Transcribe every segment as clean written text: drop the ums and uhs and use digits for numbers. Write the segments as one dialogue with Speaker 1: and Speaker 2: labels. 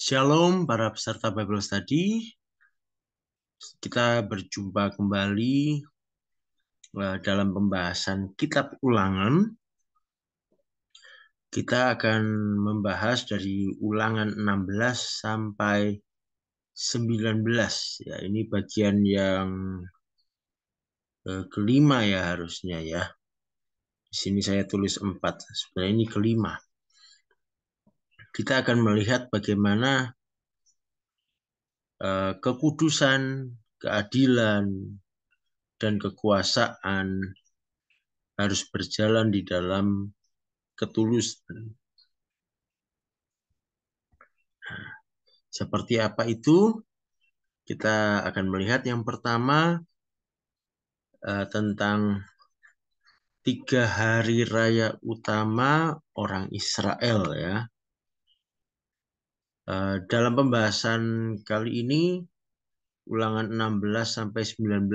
Speaker 1: Shalom para peserta Bible Study. Kita berjumpa kembali dalam pembahasan Kitab Ulangan. Kita akan membahas dari Ulangan 16 sampai 19. Ya, ini bagian yang kelima ya harusnya ya. Di sini saya tulis 4. Sebenarnya ini kelima. Kita akan melihat bagaimana kekudusan, keadilan, dan kekuasaan harus berjalan di dalam ketulusan. Seperti apa itu? Kita akan melihat yang pertama tentang 3 hari raya utama orang Israel ya. Dalam pembahasan kali ini Ulangan 16 sampai 19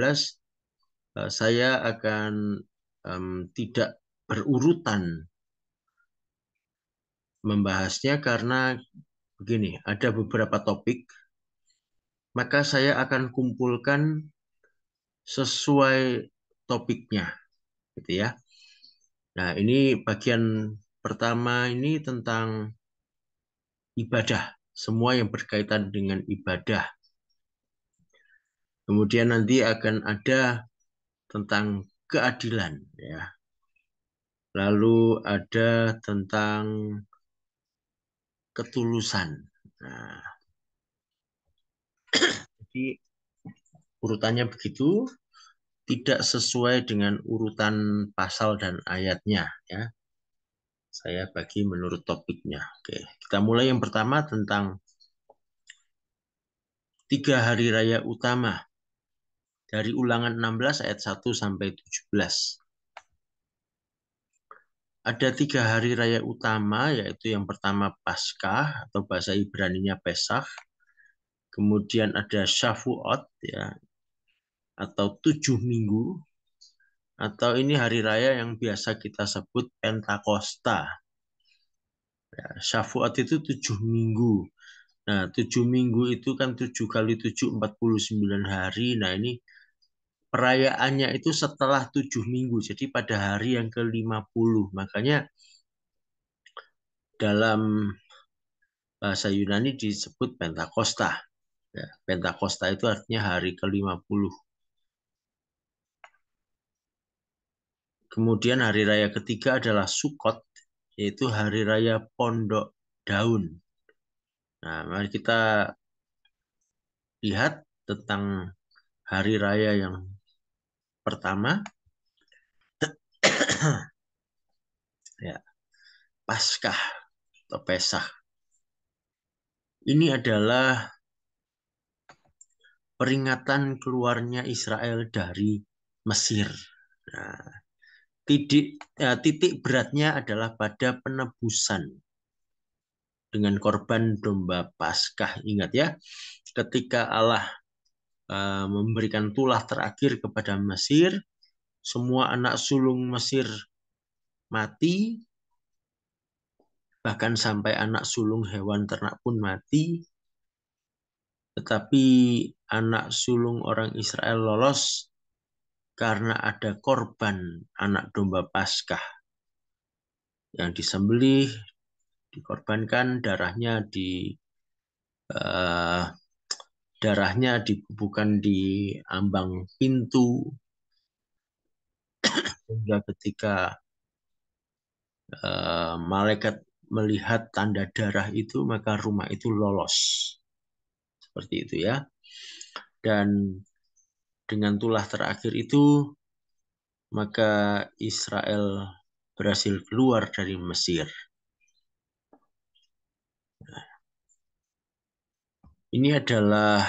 Speaker 1: saya akan tidak berurutan membahasnya karena begini, ada beberapa topik, maka saya akan kumpulkan sesuai topiknya, gitu ya. Nah, ini bagian pertama ini tentang ibadah, semua yang berkaitan dengan ibadah. Kemudian nanti akan ada tentang keadilan, ya. Lalu ada tentang ketulusan. Nah, jadi urutannya begitu, tidak sesuai dengan urutan pasal dan ayatnya, ya. Saya bagi menurut topiknya. Oke, kita mulai yang pertama tentang 3 hari raya utama dari Ulangan 16 ayat 1 sampai 17. Ada 3 hari raya utama, yaitu yang pertama Paskah atau bahasa Ibrani-nya Pesach. Kemudian ada Shavuot ya, atau 7 minggu. Atau ini hari raya yang biasa kita sebut Pentakosta. Ya, Shavuot itu 7 minggu. Nah, 7 minggu itu kan 7 kali 7, 49 hari. Nah, ini perayaannya itu setelah 7 minggu. Jadi pada hari yang ke-50. Makanya dalam bahasa Yunani disebut Pentakosta. Ya, Pentakosta itu artinya hari ke-50. Kemudian hari raya ketiga adalah Sukot, yaitu hari raya Pondok Daun. Nah, mari kita lihat tentang hari raya yang pertama. Ya, Paskah atau Pesach. Ini adalah peringatan keluarnya Israel dari Mesir. Nah, titik beratnya adalah pada penebusan dengan korban domba Paskah. Ingat ya, ketika Allah memberikan tulah terakhir kepada Mesir, semua anak sulung Mesir mati, bahkan sampai anak sulung hewan ternak pun mati. Tetapi anak sulung orang Israel lolos karena ada korban anak domba Paskah yang disembelih, dikorbankan, darahnya dibubuhkan di ambang pintu, sehingga ketika malaikat melihat tanda darah itu, maka rumah itu lolos. Seperti itu ya. Dan dengan tulah terakhir itu, maka Israel berhasil keluar dari Mesir. Ini adalah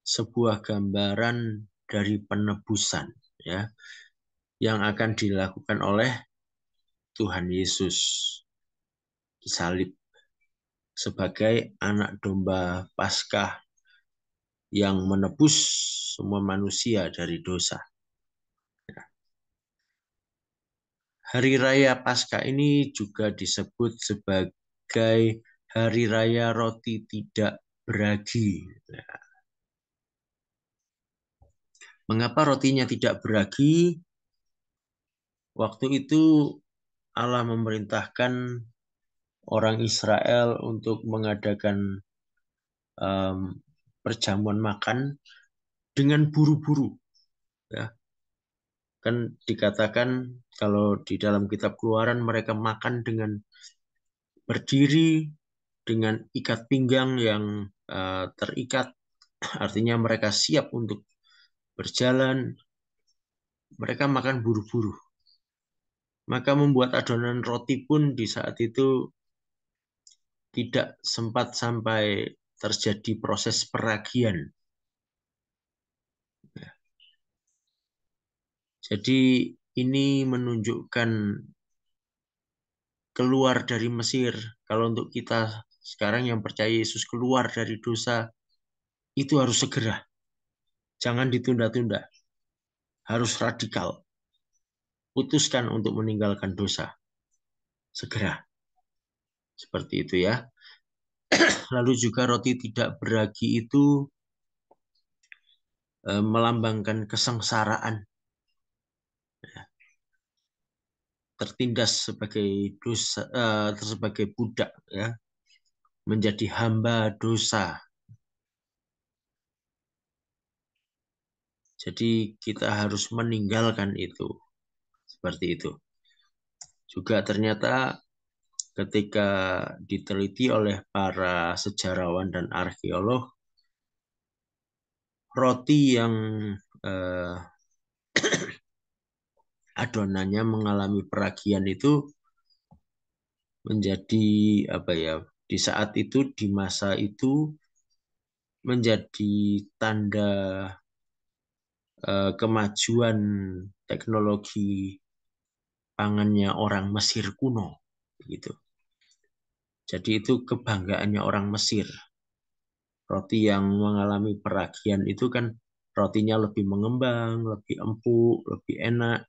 Speaker 1: sebuah gambaran dari penebusan ya, yang akan dilakukan oleh Tuhan Yesus disalib sebagai anak domba Paskah yang menebus semua manusia dari dosa. Hari Raya Paskah ini juga disebut sebagai hari raya roti tidak beragi. Nah, mengapa rotinya tidak beragi? Waktu itu Allah memerintahkan orang Israel untuk mengadakan perjamuan makan dengan buru-buru. Ya, kan dikatakan kalau di dalam kitab Keluaran mereka makan dengan berdiri dengan ikat pinggang yang terikat, artinya mereka siap untuk berjalan, mereka makan buru-buru. Maka membuat adonan roti pun di saat itu tidak sempat sampai terjadi proses peragian. Jadi ini menunjukkan keluar dari Mesir. Kalau untuk kita sekarang yang percaya Yesus keluar dari dosa, itu harus segera. Jangan ditunda-tunda. Harus radikal. Putuskan untuk meninggalkan dosa. Segera. Seperti itu ya. Lalu juga roti tidak beragi itu melambangkan kesengsaraan. Tertindas sebagai dosa, sebagai budak, ya, menjadi hamba dosa. Jadi kita harus meninggalkan itu. Seperti itu. Juga ternyata ketika diteliti oleh para sejarawan dan arkeolog, roti yang eh, adonannya mengalami peragian itu menjadi apa ya? Di saat itu, di masa itu menjadi tanda kemajuan teknologi pangannya orang Mesir kuno, gitu. Jadi itu kebanggaannya orang Mesir. Roti yang mengalami peragian itu kan rotinya lebih mengembang, lebih empuk, lebih enak.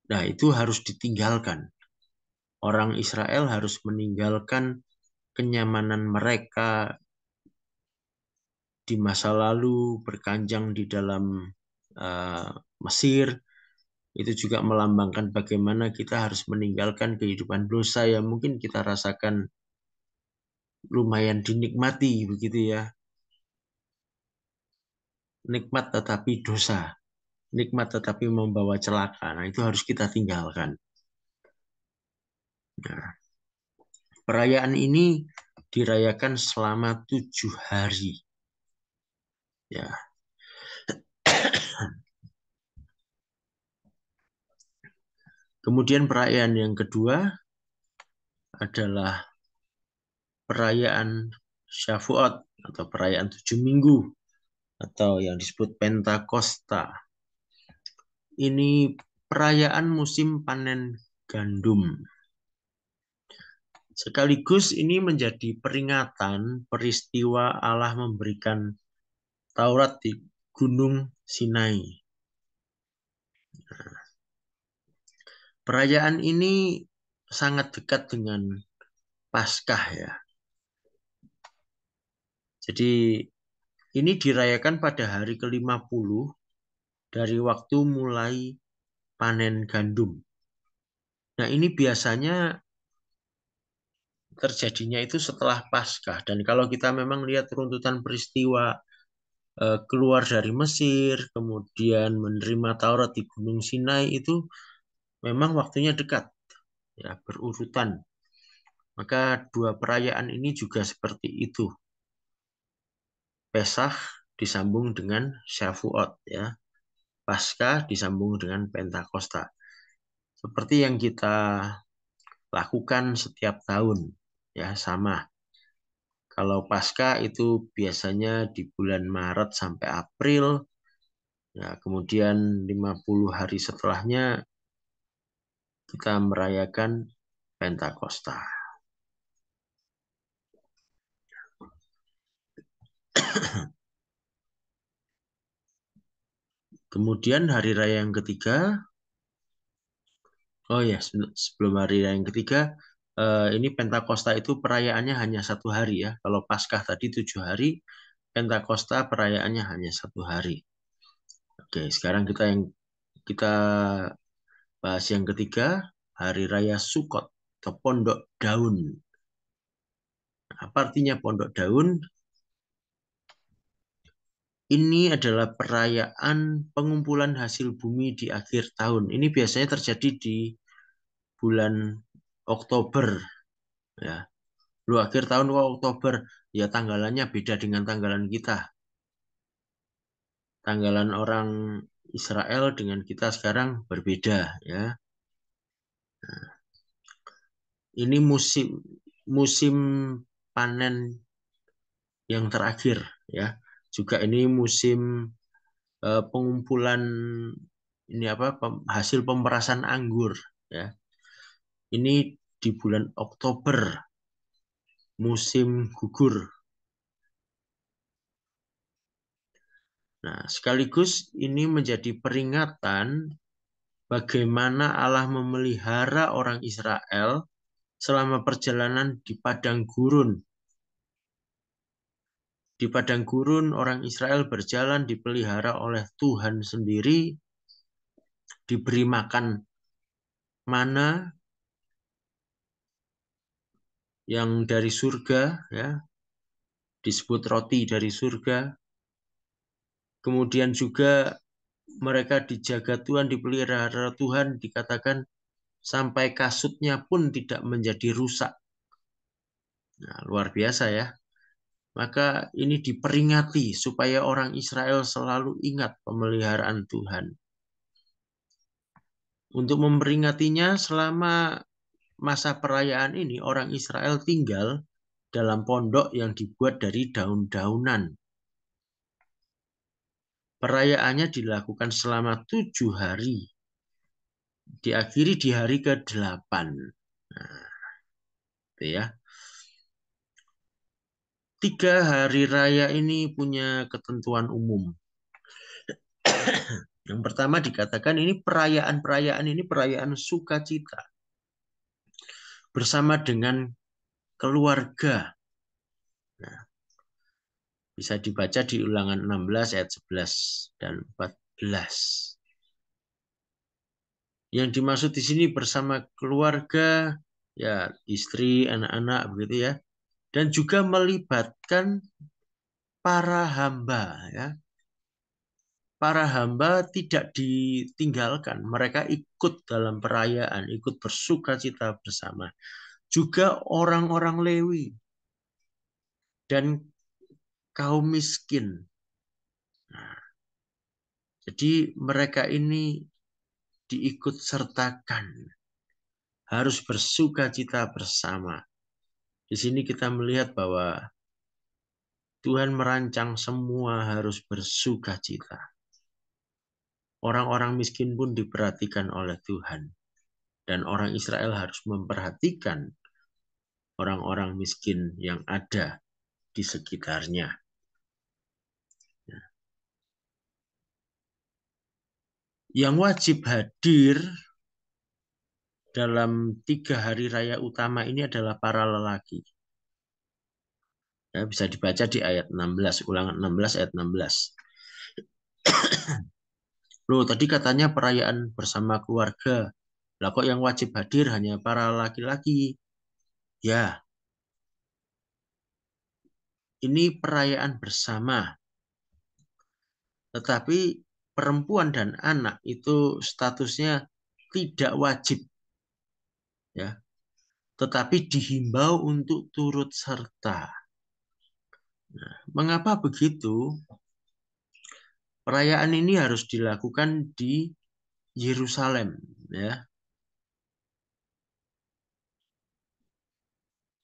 Speaker 1: Nah, itu harus ditinggalkan. Orang Israel harus meninggalkan kenyamanan mereka di masa lalu, berkanjang di dalam uh, Mesir. Itu juga melambangkan bagaimana kita harus meninggalkan kehidupan dosa yang mungkin kita rasakan lumayan dinikmati begitu ya. Nikmat tetapi dosa. Nikmat tetapi membawa celaka. Nah, itu harus kita tinggalkan. Nah, perayaan ini dirayakan selama 7 hari. Ya. Kemudian perayaan yang kedua adalah perayaan Shavuot atau perayaan 7 minggu atau yang disebut Pentakosta. Ini perayaan musim panen gandum. Sekaligus ini menjadi peringatan peristiwa Allah memberikan Taurat di Gunung Sinai. Perayaan ini sangat dekat dengan Paskah ya. Jadi ini dirayakan pada hari ke-50 dari waktu mulai panen gandum. Nah, ini biasanya terjadinya itu setelah Paskah. Dan kalau kita memang lihat runtutan peristiwa keluar dari Mesir, kemudian menerima Taurat di Gunung Sinai itu memang waktunya dekat, ya, berurutan. Maka dua perayaan ini juga seperti itu. Pesach disambung dengan Shavuot, ya. Paskah disambung dengan Pentakosta. Seperti yang kita lakukan setiap tahun, ya, sama. Kalau Paskah itu biasanya di bulan Maret sampai April, ya, kemudian 50 hari setelahnya kita merayakan Pentakosta. Kemudian hari raya yang ketiga Oh ya, sebelum hari raya yang ketiga, ini Pentakosta itu perayaannya hanya 1 hari ya. Kalau Paskah tadi 7 hari, Pentakosta perayaannya hanya 1 hari. Oke, sekarang kita bahas yang ketiga, Hari Raya Sukot atau Pondok Daun. Apa artinya Pondok Daun? Ini adalah perayaan pengumpulan hasil bumi di akhir tahun. Ini biasanya terjadi di bulan Oktober ya. Lu akhir tahun kok Oktober, ya tanggalannya beda dengan tanggalan kita. Tanggalan orang Israel dengan kita sekarang berbeda ya. Ini musim musim panen yang terakhir ya. Juga ini musim pengumpulan ini apa hasil pemerasan anggur ya. Ini di bulan Oktober, musim gugur. Nah, sekaligus ini menjadi peringatan bagaimana Allah memelihara orang Israel selama perjalanan di padang gurun. Di padang gurun, orang Israel berjalan dipelihara oleh Tuhan sendiri, diberi makan mana yang dari surga, ya, disebut roti dari surga. Kemudian juga mereka dijaga Tuhan, dipelihara Tuhan, dikatakan sampai kasutnya pun tidak menjadi rusak. Nah, luar biasa ya. Maka ini diperingati supaya orang Israel selalu ingat pemeliharaan Tuhan. Untuk memperingatinya selama masa perayaan ini orang Israel tinggal dalam pondok yang dibuat dari daun-daunan. Perayaannya dilakukan selama 7 hari. Diakhiri di hari ke-8. Nah, itu ya. 3 hari raya ini punya ketentuan umum. Yang pertama dikatakan ini perayaan ini perayaan sukacita bersama dengan keluarga. Nah, bisa dibaca di Ulangan 16 ayat 11 dan 14. Yang dimaksud di sini bersama keluarga, ya istri, anak-anak begitu ya. Dan juga melibatkan para hamba ya. Para hamba tidak ditinggalkan, mereka ikut dalam perayaan, ikut bersukacita bersama. Juga orang-orang Lewi dan kaum miskin. Nah, jadi mereka ini diikut sertakan, harus bersukacita bersama. Di sini kita melihat bahwa Tuhan merancang semua harus bersukacita. Orang-orang miskin pun diperhatikan oleh Tuhan. Dan orang Israel harus memperhatikan orang-orang miskin yang ada di sekitarnya. Yang wajib hadir dalam 3 hari raya utama ini adalah para lelaki. Ya, bisa dibaca di ayat 16, Ulangan 16 ayat 16. Loh, tadi katanya perayaan bersama keluarga. Lah kok yang wajib hadir hanya para laki-laki? Ya, ini perayaan bersama. Tetapi perempuan dan anak itu statusnya tidak wajib. Ya, tetapi dihimbau untuk turut serta. Nah, mengapa begitu? Perayaan ini harus dilakukan di Yerusalem, ya.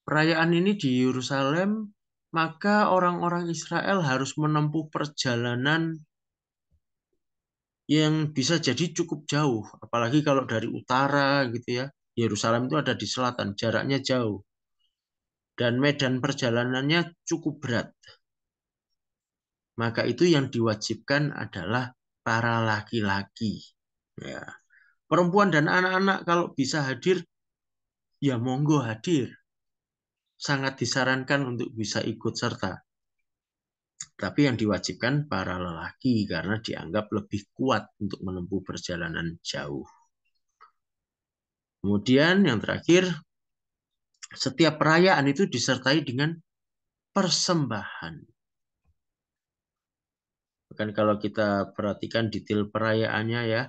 Speaker 1: Perayaan ini di Yerusalem, maka orang-orang Israel harus menempuh perjalanan yang bisa jadi cukup jauh, apalagi kalau dari utara gitu ya. Yerusalem itu ada di selatan, jaraknya jauh. Dan medan perjalanannya cukup berat. Maka itu yang diwajibkan adalah para laki-laki. Ya. Perempuan dan anak-anak kalau bisa hadir, ya monggo hadir. Sangat disarankan untuk bisa ikut serta. Tapi yang diwajibkan para lelaki karena dianggap lebih kuat untuk menempuh perjalanan jauh. Kemudian yang terakhir, setiap perayaan itu disertai dengan persembahan. Kan kalau kita perhatikan detail perayaannya ya,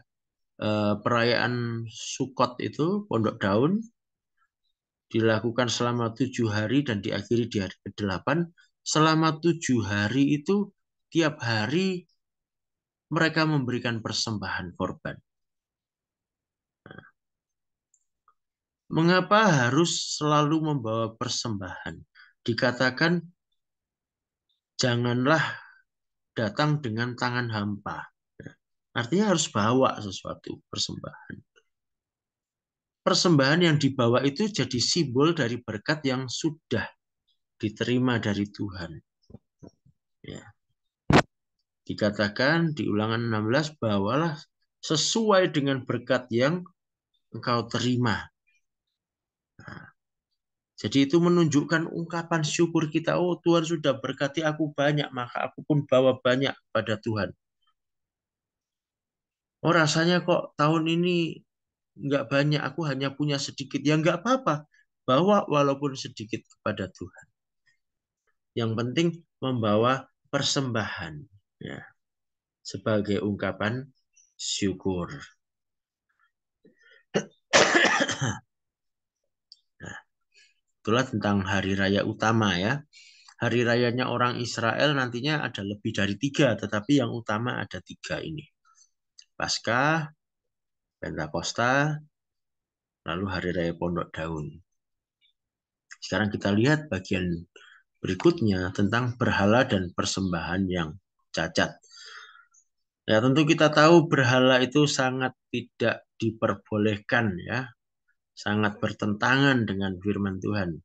Speaker 1: perayaan Sukot itu, Pondok Daun, dilakukan selama 7 hari dan diakhiri di hari ke-8. Selama 7 hari itu, tiap hari mereka memberikan persembahan korban. Mengapa harus selalu membawa persembahan? Dikatakan, janganlah datang dengan tangan hampa. Artinya harus bawa sesuatu persembahan. Persembahan yang dibawa itu jadi simbol dari berkat yang sudah diterima dari Tuhan. Ya. Dikatakan di Ulangan 16, bawalah sesuai dengan berkat yang engkau terima. Nah, jadi itu menunjukkan ungkapan syukur kita. Oh, Tuhan sudah berkati aku banyak, maka aku pun bawa banyak pada Tuhan. Oh, rasanya kok tahun ini nggak banyak, aku hanya punya sedikit. Ya nggak apa-apa, bawa walaupun sedikit kepada Tuhan. Yang penting membawa persembahan, ya, sebagai ungkapan syukur. Nah, itulah tentang hari raya utama ya. Hari rayanya orang Israel nantinya ada lebih dari 3, tetapi yang utama ada 3 ini. Paskah, Pentakosta, lalu hari raya Pondok Daun. Sekarang kita lihat bagian berikutnya tentang berhala dan persembahan yang cacat. Ya, tentu kita tahu berhala itu sangat tidak diperbolehkan ya, sangat bertentangan dengan firman Tuhan.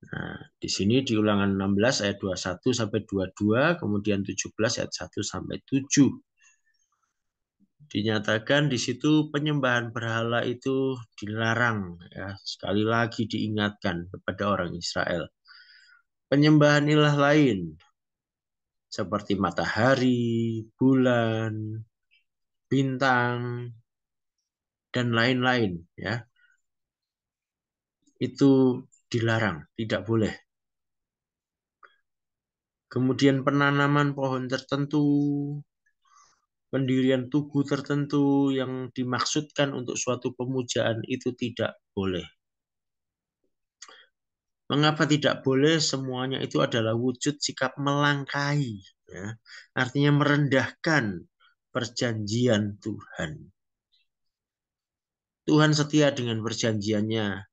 Speaker 1: Nah, di sini di Ulangan 16 ayat 21 sampai 22, kemudian 17 ayat 1 sampai 7. Dinyatakan di situ penyembahan berhala itu dilarang ya. Sekali lagi diingatkan kepada orang Israel. Penyembahan ilah lain seperti matahari, bulan, bintang, dan lain-lain ya. Itu dilarang, tidak boleh. Kemudian penanaman pohon tertentu, pendirian tugu tertentu yang dimaksudkan untuk suatu pemujaan itu tidak boleh. Mengapa tidak boleh? Semuanya itu adalah wujud sikap melangkahi, ya. Artinya merendahkan perjanjian Tuhan. Tuhan setia dengan perjanjiannya.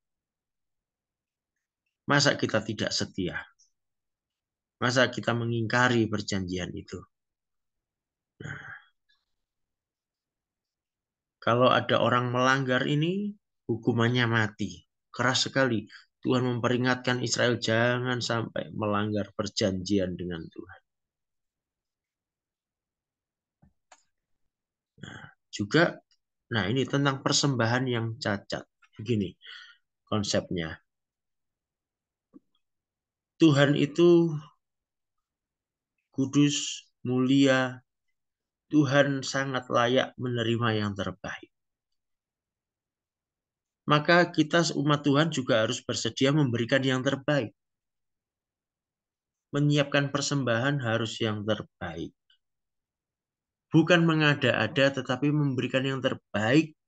Speaker 1: Masa kita tidak setia? Masa kita mengingkari perjanjian itu? Nah, kalau ada orang melanggar ini, hukumannya mati. Keras sekali. Tuhan memperingatkan Israel jangan sampai melanggar perjanjian dengan Tuhan. Nah, juga, nah ini tentang persembahan yang cacat. Begini konsepnya. Tuhan itu kudus, mulia. Tuhan sangat layak menerima yang terbaik. Maka kita umat Tuhan juga harus bersedia memberikan yang terbaik. Menyiapkan persembahan harus yang terbaik. Bukan mengada-ada, tetapi memberikan yang terbaik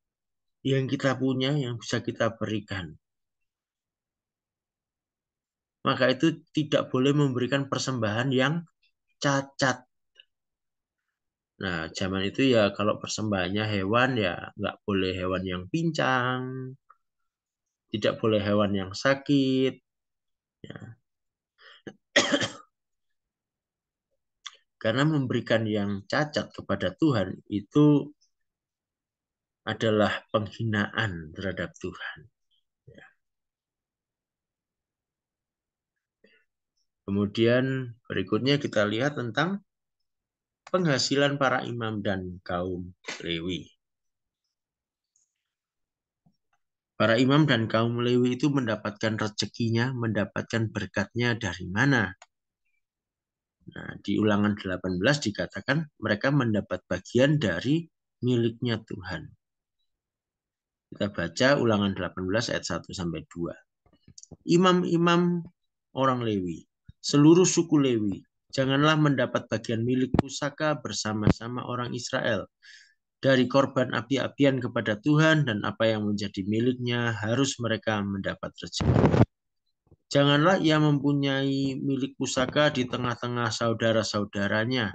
Speaker 1: yang kita punya, yang bisa kita berikan. Maka itu tidak boleh memberikan persembahan yang cacat. Nah, zaman itu ya kalau persembahannya hewan ya nggak boleh hewan yang pincang, tidak boleh hewan yang sakit. Ya. Karena memberikan yang cacat kepada Tuhan itu adalah penghinaan terhadap Tuhan. Ya. Kemudian berikutnya kita lihat tentang penghasilan para imam dan kaum Lewi. Para imam dan kaum Lewi itu mendapatkan rezekinya, mendapatkan berkatnya dari mana? Nah, di Ulangan 18 dikatakan mereka mendapat bagian dari miliknya Tuhan. Kita baca Ulangan 18 ayat 1 sampai 2. Imam-imam orang Lewi, seluruh suku Lewi, janganlah mendapat bagian milik pusaka bersama-sama orang Israel. Dari korban api-apian kepada Tuhan dan apa yang menjadi miliknya harus mereka mendapat rezeki. Janganlah ia mempunyai milik pusaka di tengah-tengah saudara-saudaranya.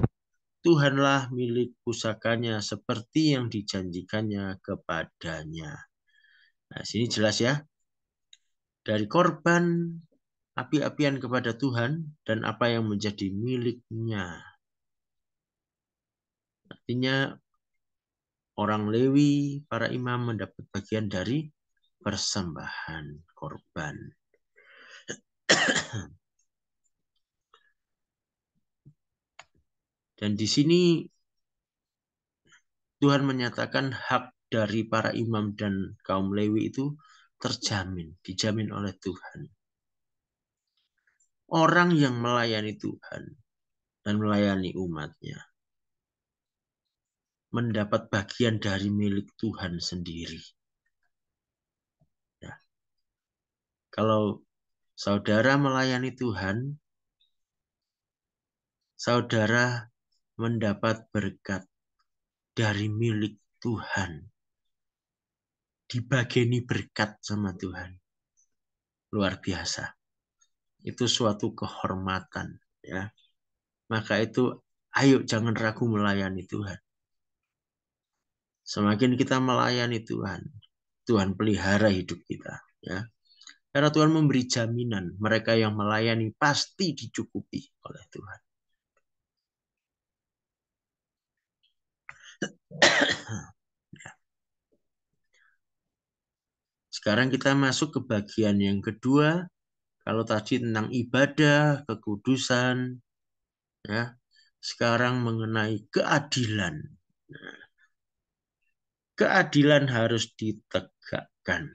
Speaker 1: Tuhanlah milik pusakanya seperti yang dijanjikannya kepadanya. Nah, sini jelas ya. Dari korban api-apian kepada Tuhan dan apa yang menjadi miliknya. Artinya orang Lewi, para imam mendapat bagian dari persembahan korban. Dan di sini Tuhan menyatakan hak dari para imam dan kaum Lewi itu terjamin, dijamin oleh Tuhan. Orang yang melayani Tuhan dan melayani umatnya mendapat bagian dari milik Tuhan sendiri. Ya. Kalau saudara melayani Tuhan, saudara mendapat berkat dari milik Tuhan. Dibageni berkat sama Tuhan. Luar biasa. Itu suatu kehormatan. Ya. Maka itu, ayo jangan ragu melayani Tuhan. Semakin kita melayani Tuhan, Tuhan pelihara hidup kita. Ya. Karena Tuhan memberi jaminan, mereka yang melayani pasti dicukupi oleh Tuhan. Sekarang kita masuk ke bagian yang kedua. Kalau tadi tentang ibadah, kekudusan, ya. Sekarang mengenai keadilan. Nah, keadilan harus ditegakkan.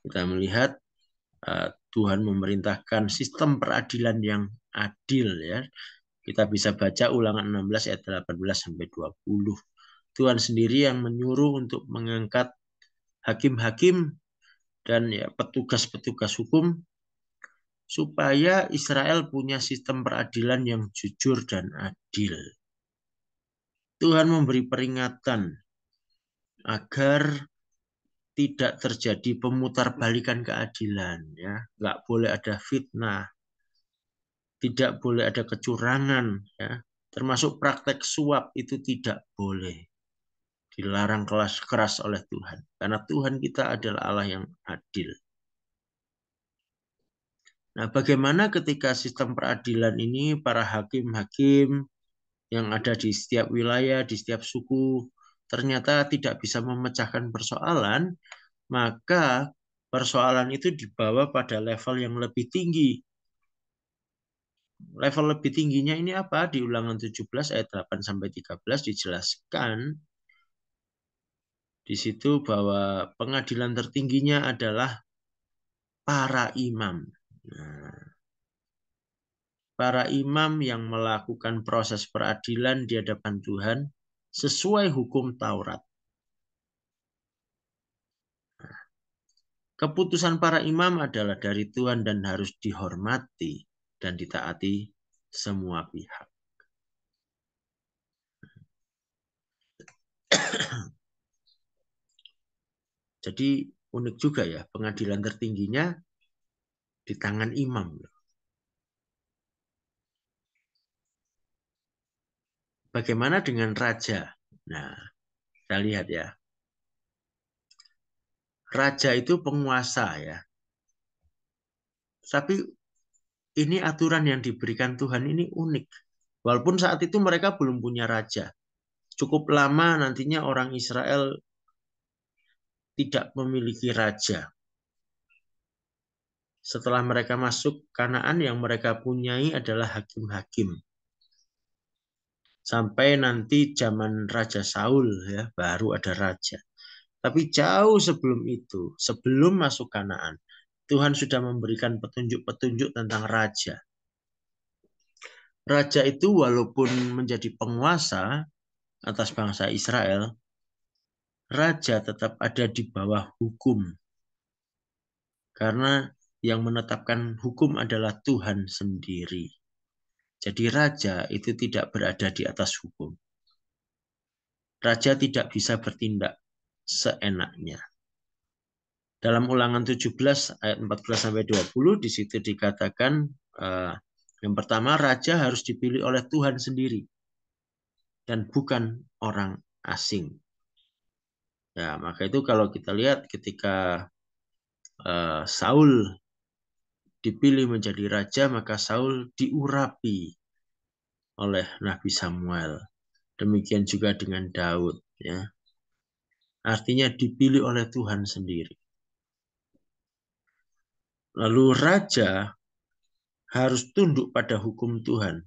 Speaker 1: Kita melihat Tuhan memerintahkan sistem peradilan yang adil, ya. Kita bisa baca Ulangan 16 ayat 18 sampai 20. Tuhan sendiri yang menyuruh untuk mengangkat hakim-hakim dan ya petugas-petugas hukum supaya Israel punya sistem peradilan yang jujur dan adil. Tuhan memberi peringatan agar tidak terjadi pemutarbalikan keadilan, ya. Nggak boleh ada fitnah, tidak boleh ada kecurangan, ya. Termasuk praktek suap itu tidak boleh. Dilarang keras oleh Tuhan. Karena Tuhan kita adalah Allah yang adil. Nah, bagaimana ketika sistem peradilan ini para hakim-hakim yang ada di setiap wilayah, di setiap suku, ternyata tidak bisa memecahkan persoalan, maka persoalan itu dibawa pada level yang lebih tinggi. Level lebih tingginya ini apa? Di Ulangan 17 ayat 8 sampai 13 dijelaskan di situ bahwa pengadilan tertingginya adalah para imam. Nah, para imam yang melakukan proses peradilan di hadapan Tuhan sesuai hukum Taurat. Keputusan para imam adalah dari Tuhan dan harus dihormati dan ditaati semua pihak. Jadi unik juga ya, pengadilan tertingginya di tangan imam. Bagaimana dengan raja? Nah, kita lihat ya. Raja itu penguasa ya. Tapi ini aturan yang diberikan Tuhan ini unik. Walaupun saat itu mereka belum punya raja. Cukup lama nantinya orang Israel tidak memiliki raja. Setelah mereka masuk Kanaan, yang mereka punyai adalah hakim-hakim. sampai nanti zaman Raja Saul ya, baru ada raja. Tapi jauh sebelum itu, sebelum masuk Kanaan, Tuhan sudah memberikan petunjuk-petunjuk tentang raja. Raja itu walaupun menjadi penguasa atas bangsa Israel, raja tetap ada di bawah hukum. Karena yang menetapkan hukum adalah Tuhan sendiri. Jadi raja itu tidak berada di atas hukum. Raja tidak bisa bertindak seenaknya. Dalam Ulangan 17 ayat 14 sampai 20 di situ dikatakan yang pertama raja harus dipilih oleh Tuhan sendiri dan bukan orang asing. Ya, maka itu kalau kita lihat ketika Saul dipilih menjadi raja, maka Saul diurapi oleh Nabi Samuel. Demikian juga dengan Daud, ya. Artinya dipilih oleh Tuhan sendiri. Lalu raja harus tunduk pada hukum Tuhan.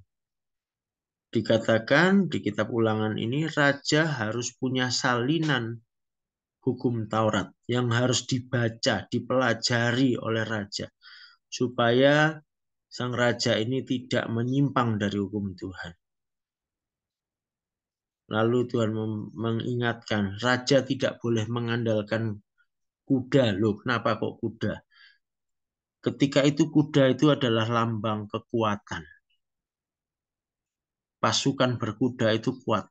Speaker 1: Dikatakan di kitab Ulangan ini raja harus punya salinan hukum Taurat yang harus dibaca, dipelajari oleh raja supaya sang raja ini tidak menyimpang dari hukum Tuhan. Lalu Tuhan mengingatkan, raja tidak boleh mengandalkan kuda. Loh, kenapa kok kuda? Ketika itu kuda itu adalah lambang kekuatan. Pasukan berkuda itu kuat.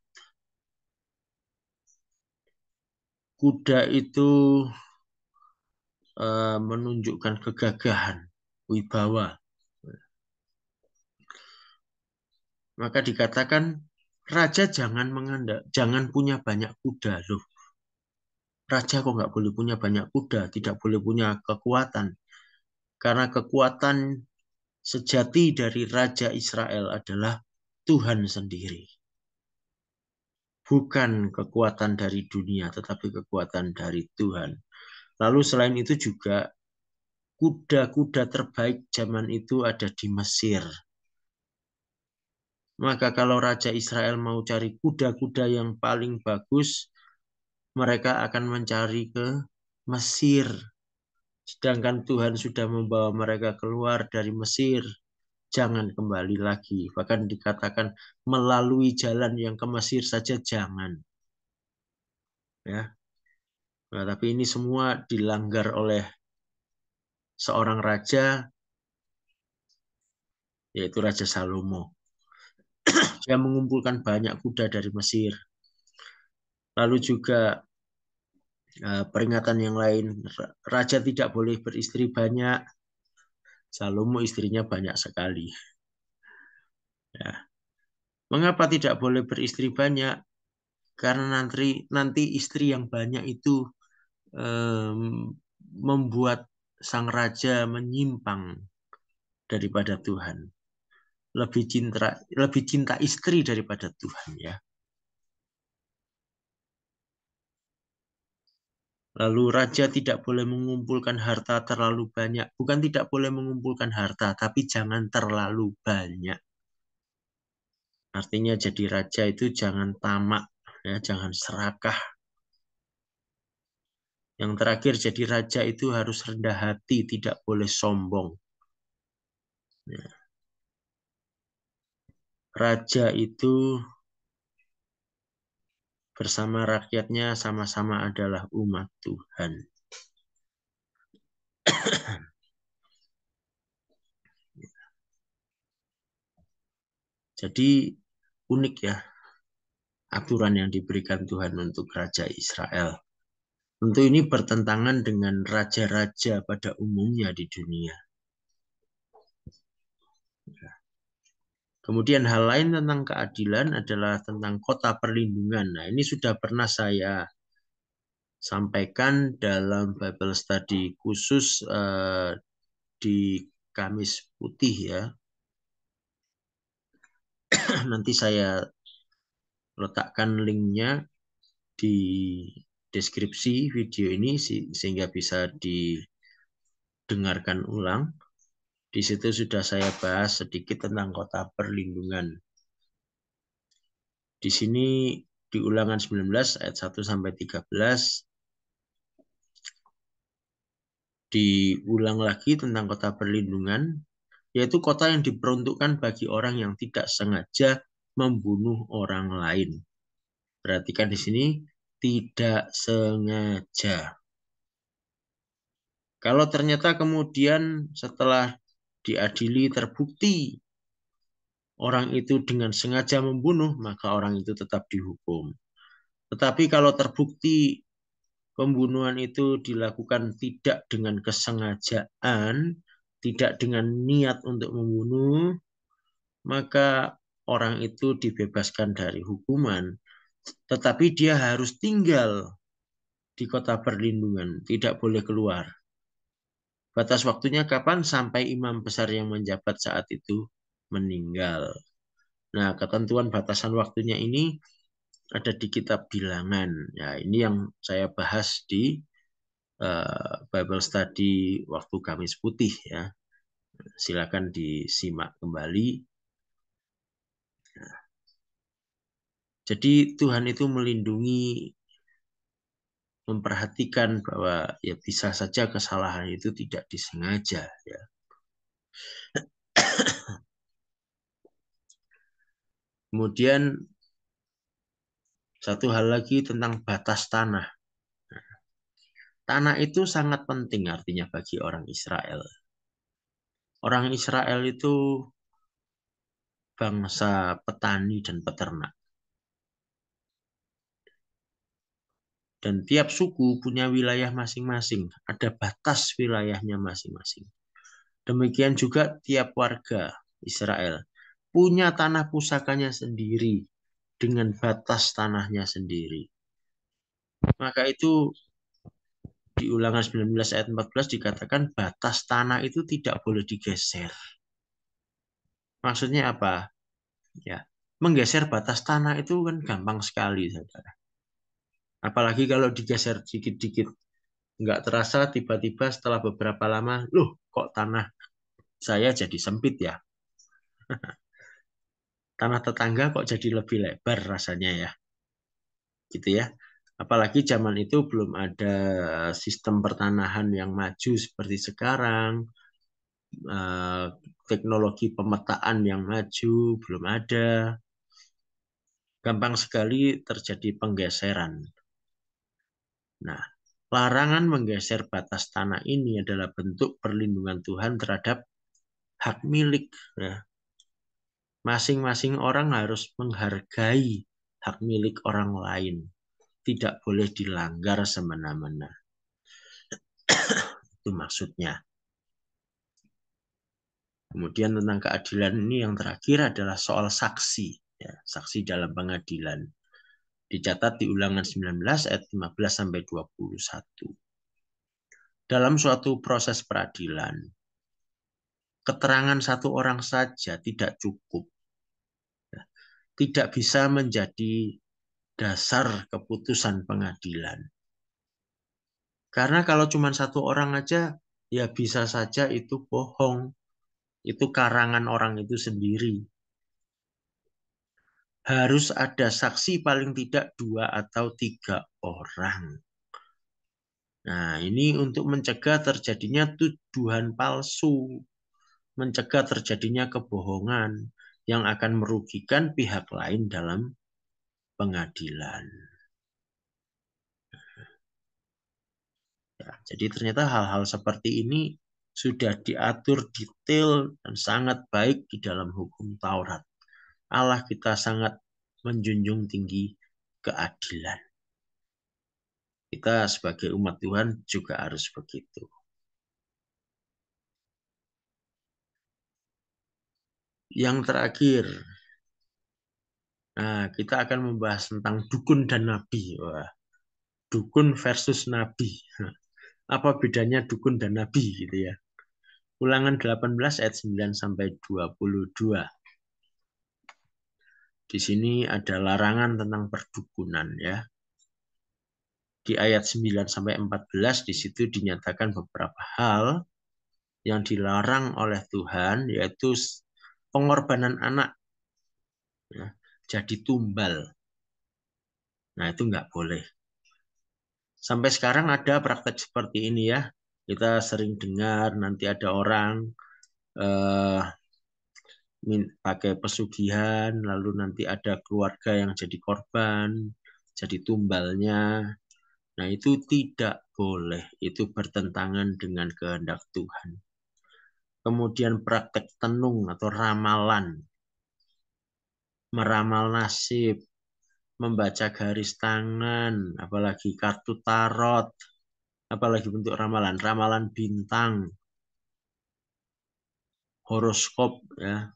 Speaker 1: Kuda itu menunjukkan kegagahan, wibawa. Maka dikatakan raja jangan punya banyak kuda. Loh, raja kok nggak boleh punya banyak kuda, tidak boleh punya kekuatan. Karena kekuatan sejati dari Raja Israel adalah Tuhan sendiri. Bukan kekuatan dari dunia, tetapi kekuatan dari Tuhan. Lalu selain itu juga kuda-kuda terbaik zaman itu ada di Mesir. Maka kalau Raja Israel mau cari kuda-kuda yang paling bagus, mereka akan mencari ke Mesir. Sedangkan Tuhan sudah membawa mereka keluar dari Mesir. Jangan kembali lagi. Bahkan dikatakan melalui jalan yang ke Mesir saja jangan. Ya. Nah, tapi ini semua dilanggar oleh seorang raja, yaitu Raja Salomo. Dia mengumpulkan banyak kuda dari Mesir. Lalu juga peringatan yang lain, raja tidak boleh beristri banyak. Salomo istrinya banyak sekali. Ya. Mengapa tidak boleh beristri banyak? Karena nanti istri yang banyak itu membuat sang raja menyimpang daripada Tuhan. Lebih cinta istri daripada Tuhan, ya. Lalu raja tidak boleh mengumpulkan harta terlalu banyak. Bukan tidak boleh mengumpulkan harta, tapi jangan terlalu banyak. Artinya jadi raja itu jangan tamak, ya, jangan serakah. Yang terakhir jadi raja itu harus rendah hati, tidak boleh sombong. Ya. Raja itu bersama rakyatnya sama-sama adalah umat Tuhan. Jadi unik ya aturan yang diberikan Tuhan untuk Raja Israel. Tentu ini bertentangan dengan raja-raja pada umumnya di dunia. Kemudian hal lain tentang keadilan adalah tentang kota perlindungan. Nah, ini sudah pernah saya sampaikan dalam Bible Study khusus di Kamis Putih, ya. Nanti saya letakkan linknya di deskripsi video ini sehingga bisa didengarkan ulang. Di situ sudah saya bahas sedikit tentang kota perlindungan. Di sini di Ulangan 19 ayat 1 sampai 13 diulang lagi tentang kota perlindungan, yaitu kota yang diperuntukkan bagi orang yang tidak sengaja membunuh orang lain. Perhatikan di sini, tidak sengaja. Kalau ternyata kemudian setelah diadili terbukti orang itu dengan sengaja membunuh, maka orang itu tetap dihukum. Tetapi kalau terbukti pembunuhan itu dilakukan tidak dengan kesengajaan, tidak dengan niat untuk membunuh, maka orang itu dibebaskan dari hukuman. Tetapi dia harus tinggal di kota perlindungan, tidak boleh keluar. Batas waktunya kapan? Sampai imam besar yang menjabat saat itu meninggal. Nah, ketentuan batasan waktunya ini ada di kitab Bilangan. Ya, ini yang saya bahas di Bible Study waktu Kamis Putih ya. Silakan disimak kembali. Nah, jadi Tuhan itu melindungi, memperhatikan bahwa ya bisa saja kesalahan itu tidak disengaja ya. Kemudian satu hal lagi tentang batas tanah. Tanah itu sangat penting artinya bagi orang Israel. Orang Israel itu bangsa petani dan peternak. Dan tiap suku punya wilayah masing-masing. Ada batas wilayahnya masing-masing. Demikian juga tiap warga Israel punya tanah pusakanya sendiri dengan batas tanahnya sendiri. Maka itu di Ulangan 19 ayat 14 dikatakan batas tanah itu tidak boleh digeser. Maksudnya apa? Ya, menggeser batas tanah itu kan gampang sekali, saudara. Apalagi kalau digeser dikit-dikit, nggak terasa tiba-tiba setelah beberapa lama, loh kok tanah saya jadi sempit ya? Tanah tetangga kok jadi lebih lebar rasanya ya, gitu ya. Apalagi zaman itu belum ada sistem pertanahan yang maju seperti sekarang, eh, teknologi pemetaan yang maju belum ada. Gampang sekali terjadi penggeseran. Nah, larangan menggeser batas tanah ini adalah bentuk perlindungan Tuhan terhadap hak milik. Ya. Masing-masing orang harus menghargai hak milik orang lain. Tidak boleh dilanggar semena-mena. Itu maksudnya. Kemudian tentang keadilan ini yang terakhir adalah soal saksi. Ya, saksi dalam pengadilan. Dicatat di Ulangan 19 ayat 15 sampai 21. Dalam suatu proses peradilan, keterangan satu orang saja tidak cukup. Tidak bisa menjadi dasar keputusan pengadilan. Karena kalau cuma satu orang aja, ya bisa saja itu bohong. Itu karangan orang itu sendiri. Harus ada saksi paling tidak 2 atau 3 orang. Nah, ini untuk mencegah terjadinya tuduhan palsu, mencegah terjadinya kebohongan yang akan merugikan pihak lain dalam pengadilan. Ya, jadi ternyata hal-hal seperti ini sudah diatur detail dan sangat baik di dalam hukum Taurat. Allah kita sangat menjunjung tinggi keadilan. Kita sebagai umat Tuhan juga harus begitu. Yang terakhir, nah kita akan membahas tentang dukun dan nabi. Wah, dukun versus nabi. Apa bedanya dukun dan nabi gitu ya. Ulangan 18 ayat 9 sampai 22. Di sini ada larangan tentang perdukunan ya. Di ayat 9 sampai 14 di situ dinyatakan beberapa hal yang dilarang oleh Tuhan, yaitu pengorbanan anak. Ya. jadi tumbal. Nah, itu nggak boleh. Sampai sekarang ada praktek seperti ini ya. Kita sering dengar nanti ada orang eh, pakai pesugihan, lalu nanti ada keluarga yang jadi korban, jadi tumbalnya. Nah, itu tidak boleh. Itu bertentangan dengan kehendak Tuhan. Kemudian praktek tenung atau ramalan, meramal nasib, membaca garis tangan, apalagi kartu tarot, apalagi bentuk ramalan, ramalan bintang, horoskop, ya,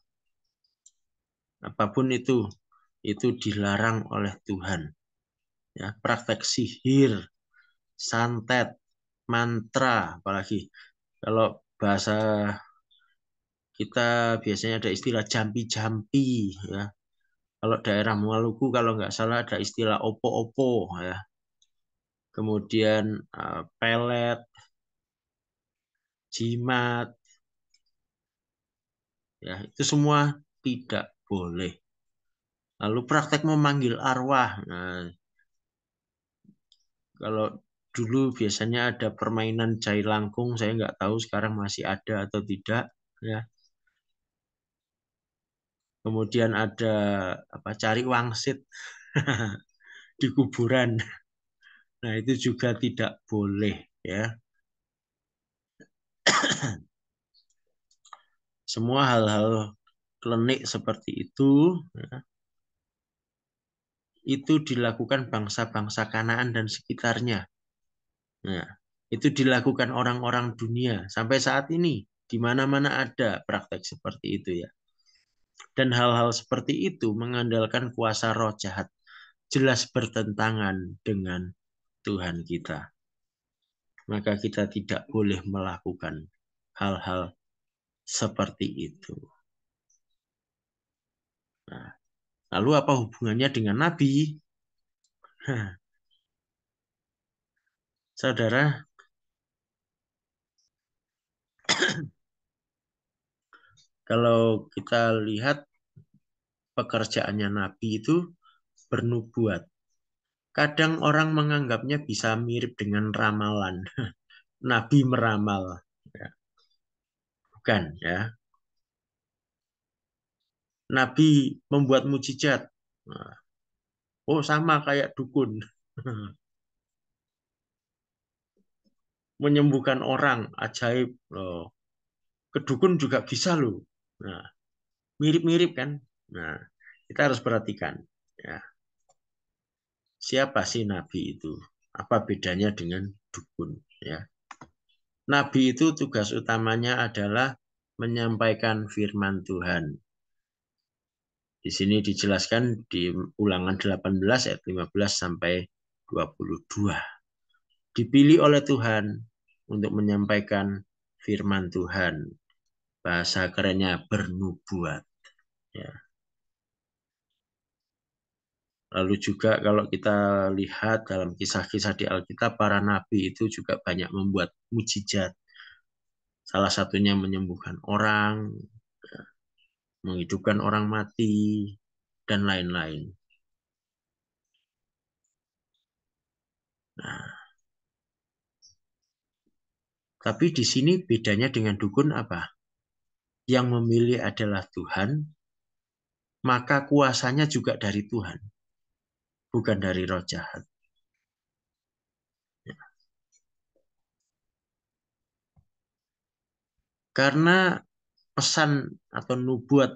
Speaker 1: apapun itu dilarang oleh Tuhan. Ya, praktek sihir, santet, mantra, apalagi kalau bahasa kita biasanya ada istilah jampi-jampi, ya. Kalau daerah Maluku kalau nggak salah ada istilah opo-opo, ya. Kemudian pelet, jimat, ya itu semua tidak boleh. Lalu praktek memanggil arwah. Nah, kalau dulu biasanya ada permainan jai langkung, saya nggak tahu sekarang masih ada atau tidak, ya. Kemudian ada apa cari wangsit di kuburan. Nah, itu juga tidak boleh, ya. Semua hal-hal klinik seperti ya, itu dilakukan bangsa-bangsa Kanaan dan sekitarnya. Nah, itu dilakukan orang-orang dunia sampai saat ini. Di mana-mana ada praktek seperti itu ya. Dan hal-hal seperti itu mengandalkan kuasa roh jahat. Jelas bertentangan dengan Tuhan kita. Maka kita tidak boleh melakukan hal-hal seperti itu. Nah, lalu apa hubungannya dengan Nabi? Saudara, kalau kita lihat pekerjaannya Nabi itu bernubuat. Kadang orang menganggapnya bisa mirip dengan ramalan. Nabi meramal. Ya, bukan ya. Nabi membuat mujizat. Nah, oh sama kayak dukun. Menyembuhkan orang, ajaib. Loh. Kedukun juga bisa loh. Nah, mirip-mirip kan? Nah, kita harus perhatikan. Ya, siapa sih Nabi itu? Apa bedanya dengan dukun? Ya. Nabi itu tugas utamanya adalah menyampaikan firman Tuhan. Di sini dijelaskan di Ulangan 18 ayat 15 sampai 22. Dipilih oleh Tuhan untuk menyampaikan firman Tuhan. Bahasa kerennya bernubuat. Ya. Lalu juga kalau kita lihat dalam kisah-kisah di Alkitab, para nabi itu juga banyak membuat mujizat. Salah satunya menyembuhkan orang, menghidupkan orang mati, dan lain-lain. Nah, tapi di sini bedanya dengan dukun apa? Yang memilih adalah Tuhan, maka kuasanya juga dari Tuhan, bukan dari roh jahat. Karena pesan atau nubuat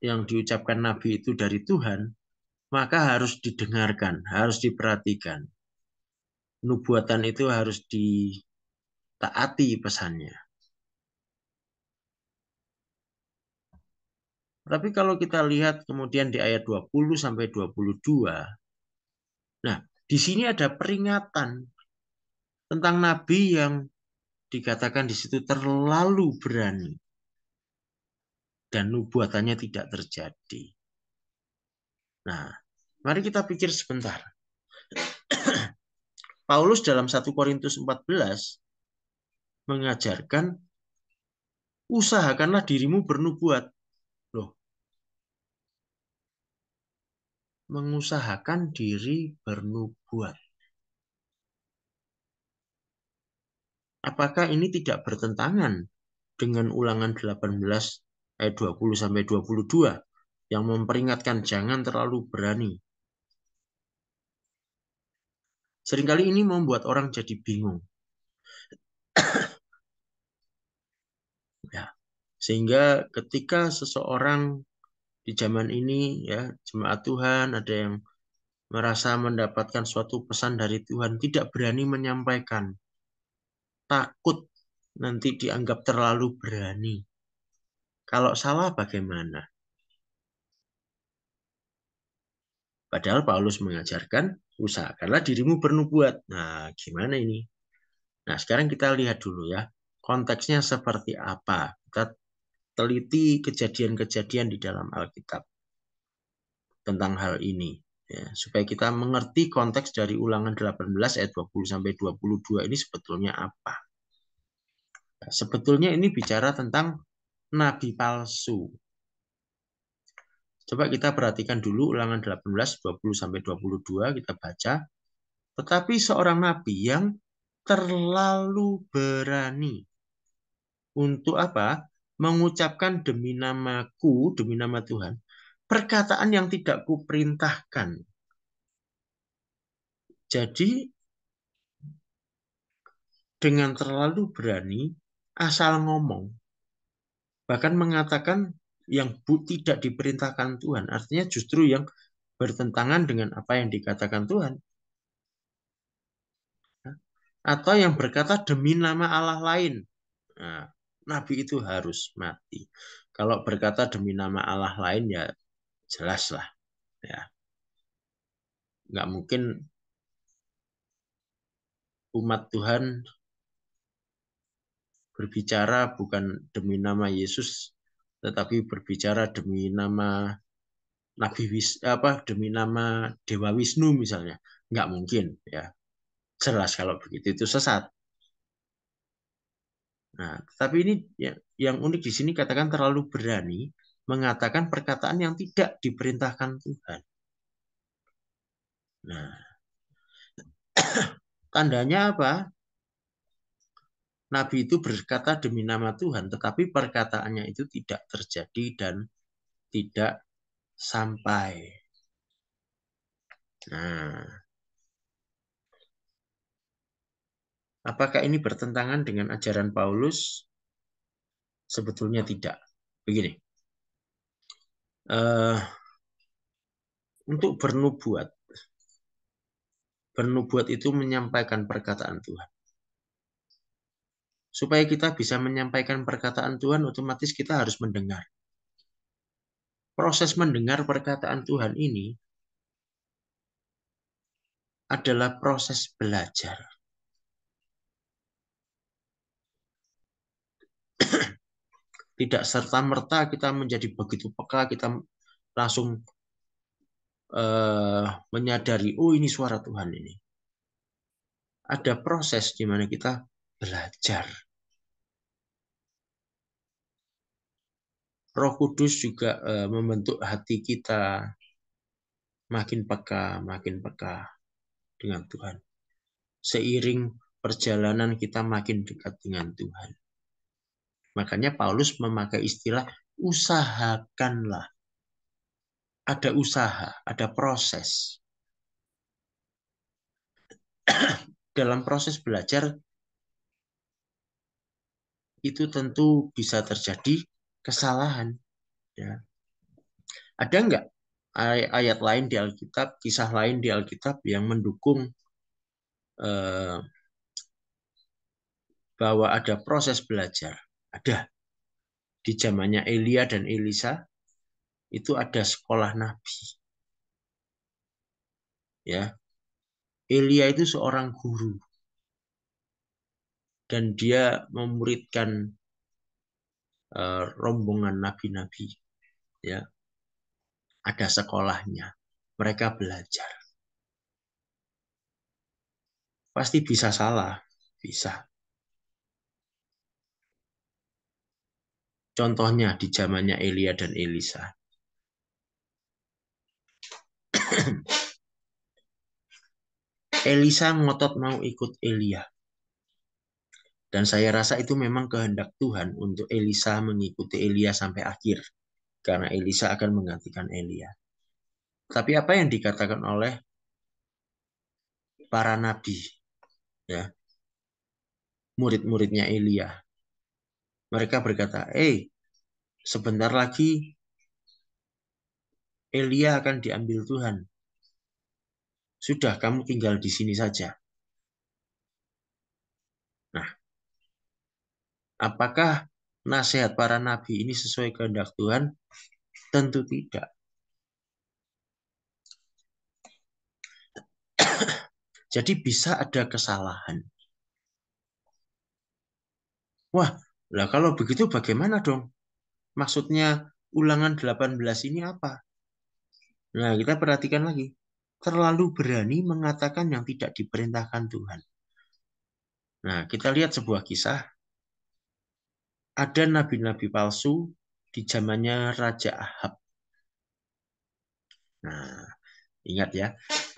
Speaker 1: yang diucapkan Nabi itu dari Tuhan, maka harus didengarkan, harus diperhatikan. Nubuatan itu harus ditaati pesannya. Tapi kalau kita lihat kemudian di ayat 20 sampai 22, nah, di sini ada peringatan tentang nabi yang dikatakan di situ terlalu berani dan nubuatannya tidak terjadi. Nah, mari kita pikir sebentar. Paulus dalam 1 Korintus 14 mengajarkan usahakanlah dirimu bernubuat. Loh, mengusahakan diri bernubuat. Apakah ini tidak bertentangan dengan Ulangan 18 ayat 20 sampai 22 yang memperingatkan jangan terlalu berani? Seringkali ini membuat orang jadi bingung. Ya. Sehingga ketika seseorang di zaman ini, ya, jemaat Tuhan, ada yang merasa mendapatkan suatu pesan dari Tuhan, tidak berani menyampaikan, takut nanti dianggap terlalu berani. Kalau salah bagaimana? Padahal Paulus mengajarkan, usahakanlah dirimu bernubuat. Nah, gimana ini? Nah, sekarang kita lihat dulu ya, konteksnya seperti apa. Kita teliti kejadian-kejadian di dalam Alkitab tentang hal ini. Ya, supaya kita mengerti konteks dari Ulangan 18 ayat 20 sampai 22 ini sebetulnya apa. Nah, sebetulnya ini bicara tentang nabi palsu. Coba kita perhatikan dulu Ulangan 18, 20 sampai 22, kita baca. Tetapi seorang nabi yang terlalu berani untuk apa? Mengucapkan demi namaku, demi nama Tuhan, perkataan yang tidak kuperintahkan. Jadi dengan terlalu berani asal ngomong, bahkan mengatakan yang tidak diperintahkan Tuhan, artinya justru yang bertentangan dengan apa yang dikatakan Tuhan, atau yang berkata demi nama Allah lain. Nah, nabi itu harus mati. Kalau berkata demi nama Allah lain ya jelas lah, ya nggak mungkin umat Tuhan berbicara bukan demi nama Yesus, tetapi berbicara demi nama demi nama Dewa Wisnu misalnya, nggak mungkin ya. Jelas kalau begitu itu sesat. Nah, tapi ini yang unik di sini katakan terlalu berani mengatakan perkataan yang tidak diperintahkan Tuhan. Nah, tandanya apa? Nabi itu berkata demi nama Tuhan, tetapi perkataannya itu tidak terjadi dan tidak sampai. Nah, apakah ini bertentangan dengan ajaran Paulus? Sebetulnya tidak. Begini, uh, untuk bernubuat itu menyampaikan perkataan Tuhan. Supaya kita bisa menyampaikan perkataan Tuhan, otomatis kita harus mendengar. Proses mendengar perkataan Tuhan ini adalah proses belajar. Tidak serta-merta kita menjadi begitu peka, kita langsung menyadari, oh ini suara Tuhan ini. Ada proses di mana kita belajar. Roh Kudus juga membentuk hati kita makin peka dengan Tuhan. Seiring perjalanan kita makin dekat dengan Tuhan. Makanya Paulus memakai istilah usahakanlah. Ada usaha, ada proses. Dalam proses belajar itu tentu bisa terjadi kesalahan. Ya. Ada nggak ayat lain di Alkitab, kisah lain di Alkitab yang mendukung eh, bahwa ada proses belajar? Ada. Di zamannya Elia dan Elisa itu ada sekolah nabi. Ya, Elia itu seorang guru dan dia memuridkan rombongan nabi-nabi. Ya, ada sekolahnya. Mereka belajar. Pasti bisa salah, bisa. Contohnya di zamannya Elia dan Elisa. Elisa ngotot mau ikut Elia. Dan saya rasa itu memang kehendak Tuhan untuk Elisa mengikuti Elia sampai akhir. Karena Elisa akan menggantikan Elia. Tapi apa yang dikatakan oleh para nabi, ya, murid-muridnya Elia. Mereka berkata, sebentar lagi Elia akan diambil Tuhan. Sudah, kamu tinggal di sini saja. Nah, apakah nasihat para nabi ini sesuai kehendak Tuhan? Tentu tidak. Jadi bisa ada kesalahan. Wah, lah kalau begitu bagaimana dong? Maksudnya ulangan 18 ini apa? Nah, kita perhatikan lagi. Terlalu berani mengatakan yang tidak diperintahkan Tuhan. Nah, kita lihat sebuah kisah. Ada nabi-nabi palsu di zamannya Raja Ahab. Nah, ingat ya,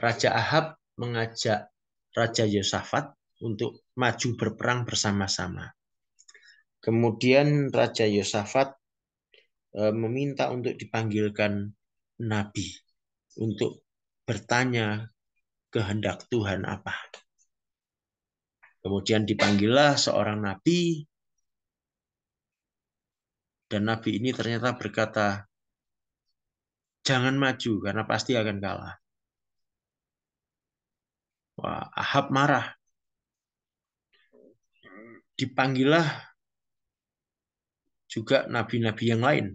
Speaker 1: Raja Ahab mengajak Raja Yosafat untuk maju berperang bersama-sama. Kemudian Raja Yosafat meminta untuk dipanggilkan nabi untuk bertanya kehendak Tuhan apa. Kemudian dipanggillah seorang nabi, dan nabi ini ternyata berkata, jangan maju karena pasti akan kalah. Wah, Ahab marah. Dipanggillah juga nabi-nabi yang lain.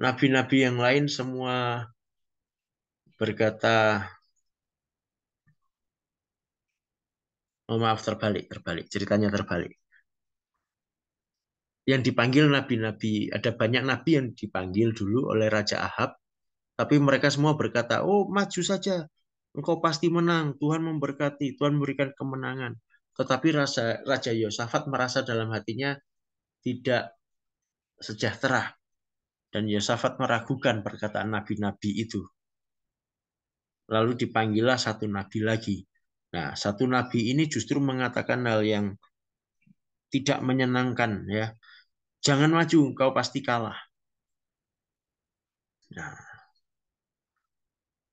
Speaker 1: Nabi-nabi yang lain semua berkata, oh maaf, terbalik, ceritanya terbalik. Yang dipanggil nabi-nabi, ada banyak nabi yang dipanggil dulu oleh Raja Ahab, tapi mereka semua berkata, oh maju saja, engkau pasti menang, Tuhan memberkati, Tuhan memberikan kemenangan. Tetapi Raja Yosafat merasa dalam hatinya tidak sejahtera, dan Yosafat meragukan perkataan nabi-nabi itu. Lalu dipanggillah satu nabi lagi. Nah, satu nabi ini justru mengatakan hal yang tidak menyenangkan, ya. Jangan maju, kau pasti kalah. Nah,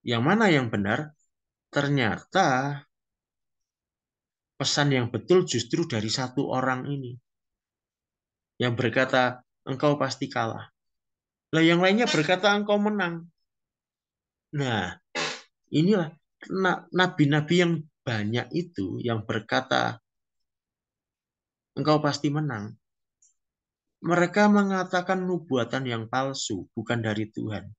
Speaker 1: yang mana yang benar? Ternyata pesan yang betul justru dari satu orang ini yang berkata, engkau pasti kalah. Lah yang lainnya berkata engkau menang. Nah, inilah nabi-nabi yang banyak itu yang berkata engkau pasti menang. Mereka mengatakan nubuatan yang palsu, bukan dari Tuhan.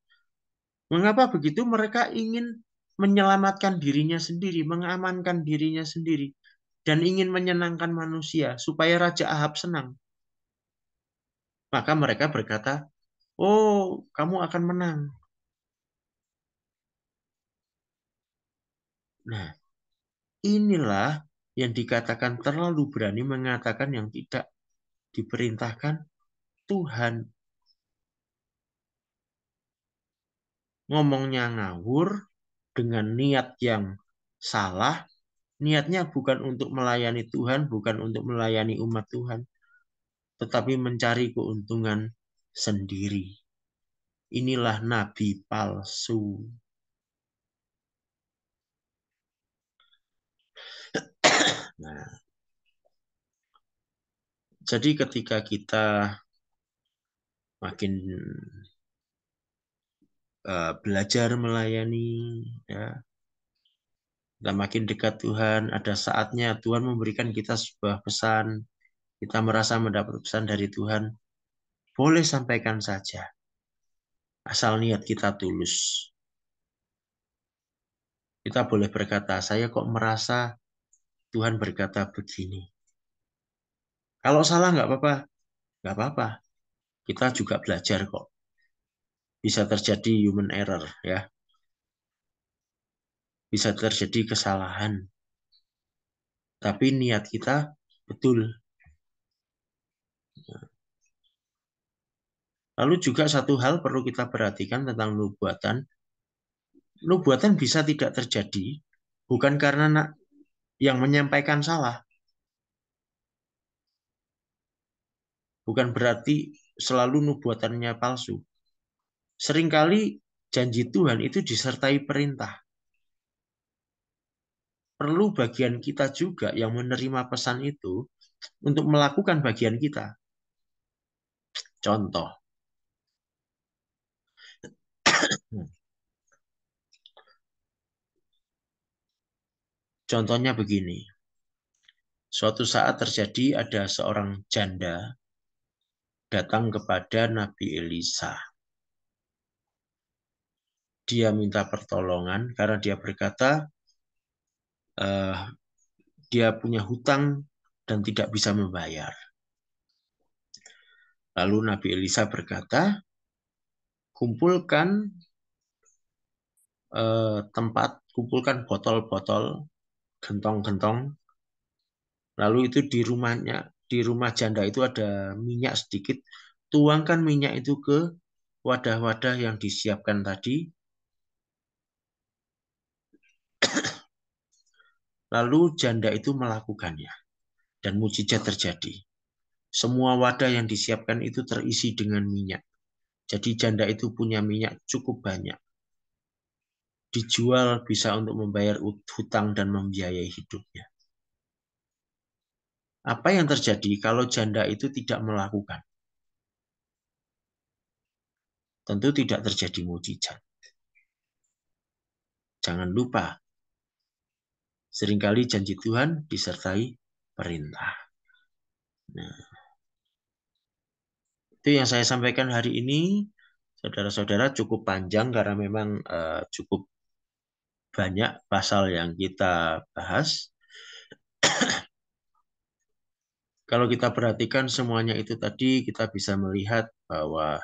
Speaker 1: Mengapa begitu? Mereka ingin menyelamatkan dirinya sendiri, mengamankan dirinya sendiri, dan ingin menyenangkan manusia supaya Raja Ahab senang. Maka mereka berkata, oh, kamu akan menang. Nah, inilah yang dikatakan terlalu berani mengatakan yang tidak diperintahkan Tuhan. Ngomongnya ngawur dengan niat yang salah. Niatnya bukan untuk melayani Tuhan, bukan untuk melayani umat Tuhan, tetapi mencari keuntungan sendiri. Inilah nabi palsu. Nah, jadi ketika kita makin belajar melayani, ya, kita makin dekat Tuhan, ada saatnya Tuhan memberikan kita sebuah pesan, kita merasa mendapat pesan dari Tuhan, boleh sampaikan saja, asal niat kita tulus. Kita boleh berkata, saya kok merasa Tuhan berkata begini. Kalau salah nggak apa-apa, nggak apa-apa. Kita juga belajar kok. Bisa terjadi human error, ya. Bisa terjadi kesalahan. Tapi niat kita betul. Lalu juga satu hal perlu kita perhatikan tentang nubuatan. nubuatan bisa tidak terjadi bukan karena yang menyampaikan salah, bukan berarti selalu nubuatannya palsu. Seringkali janji Tuhan itu disertai perintah. Perlu bagian kita juga yang menerima pesan itu untuk melakukan bagian kita. Contoh, contohnya begini. Suatu saat terjadi ada seorang janda datang kepada Nabi Elisa. Dia minta pertolongan karena dia berkata, eh, dia punya hutang dan tidak bisa membayar. Lalu Nabi Elisa berkata, kumpulkan kumpulkan botol-botol, gentong-gentong. Lalu itu di rumah janda itu ada minyak sedikit. Tuangkan minyak itu ke wadah-wadah yang disiapkan tadi. Lalu janda itu melakukannya dan mukjizat terjadi. Semua wadah yang disiapkan itu terisi dengan minyak. Jadi janda itu punya minyak cukup banyak. Dijual bisa untuk membayar hutang dan membiayai hidupnya. Apa yang terjadi kalau janda itu tidak melakukan? Tentu tidak terjadi mukjizat. Jangan lupa, seringkali janji Tuhan disertai perintah. Nah, itu yang saya sampaikan hari ini. Saudara-saudara, cukup panjang karena memang cukup banyak pasal yang kita bahas. Kalau kita perhatikan semuanya itu tadi, kita bisa melihat bahwa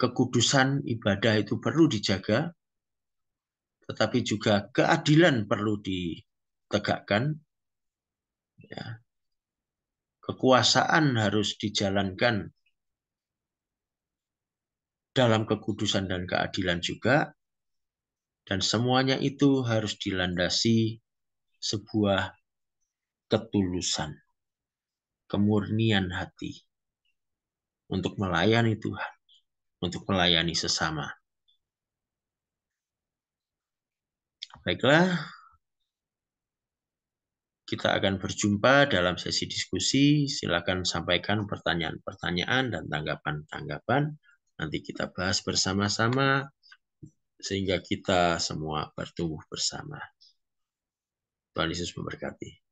Speaker 1: kekudusan ibadah itu perlu dijaga, tetapi juga keadilan perlu ditegakkan. Ya. Kekuasaan harus dijalankan dalam kekudusan dan keadilan juga, dan semuanya itu harus dilandasi sebuah ketulusan, kemurnian hati untuk melayani Tuhan, untuk melayani sesama. Baiklah, kita akan berjumpa dalam sesi diskusi. Silakan sampaikan pertanyaan-pertanyaan dan tanggapan-tanggapan. Nanti kita bahas bersama-sama sehingga kita semua bertumbuh bersama. Tuhan Yesus memberkati.